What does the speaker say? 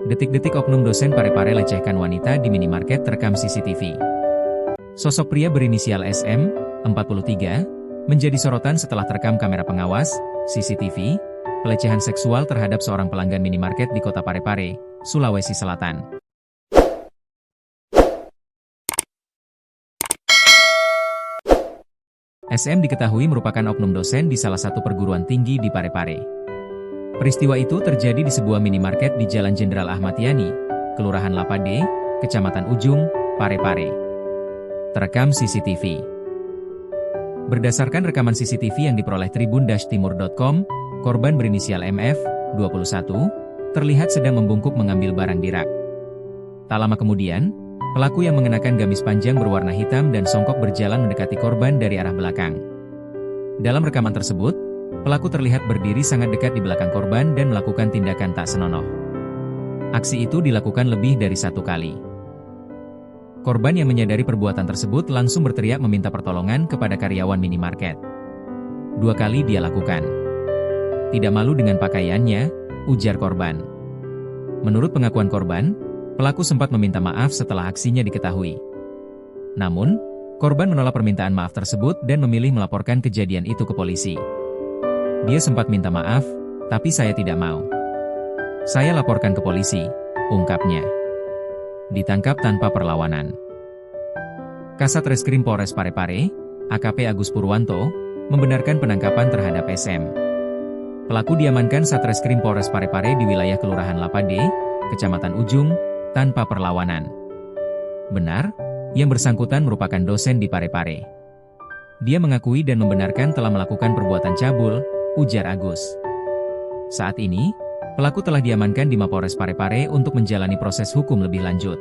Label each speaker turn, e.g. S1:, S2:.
S1: Detik-detik oknum dosen Parepare lecehkan wanita di minimarket terekam CCTV. Sosok pria berinisial SM, 43, menjadi sorotan setelah terekam kamera pengawas, CCTV, pelecehan seksual terhadap seorang pelanggan minimarket di kota Parepare, Sulawesi Selatan. SM diketahui merupakan oknum dosen di salah satu perguruan tinggi di Parepare. Peristiwa itu terjadi di sebuah minimarket di Jalan Jenderal Ahmad Yani, Kelurahan Lapade, Kecamatan Ujung, Parepare. Terekam CCTV. Berdasarkan rekaman CCTV yang diperoleh tribun-timur.com, korban berinisial MF, 21, terlihat sedang membungkuk mengambil barang di rak. Tak lama kemudian, pelaku yang mengenakan gamis panjang berwarna hitam dan songkok berjalan mendekati korban dari arah belakang. Dalam rekaman tersebut, pelaku terlihat berdiri sangat dekat di belakang korban dan melakukan tindakan tak senonoh. Aksi itu dilakukan lebih dari satu kali. Korban yang menyadari perbuatan tersebut langsung berteriak meminta pertolongan kepada karyawan minimarket. 2 kali dia lakukan. Tidak malu dengan pakaiannya, ujar korban. Menurut pengakuan korban, pelaku sempat meminta maaf setelah aksinya diketahui. Namun, korban menolak permintaan maaf tersebut dan memilih melaporkan kejadian itu ke polisi. Dia sempat minta maaf, tapi saya tidak mau. Saya laporkan ke polisi, ungkapnya. Ditangkap tanpa perlawanan. Kasat Reskrim Polres Parepare, AKP Agus Purwanto, membenarkan penangkapan terhadap SM. Pelaku diamankan Satreskrim Polres Parepare di wilayah Kelurahan Lapade, Kecamatan Ujung, tanpa perlawanan. Benar, yang bersangkutan merupakan dosen di Parepare. Dia mengakui dan membenarkan telah melakukan perbuatan cabul, ujar Agus. Saat ini, pelaku telah diamankan di Mapolres Parepare untuk menjalani proses hukum lebih lanjut.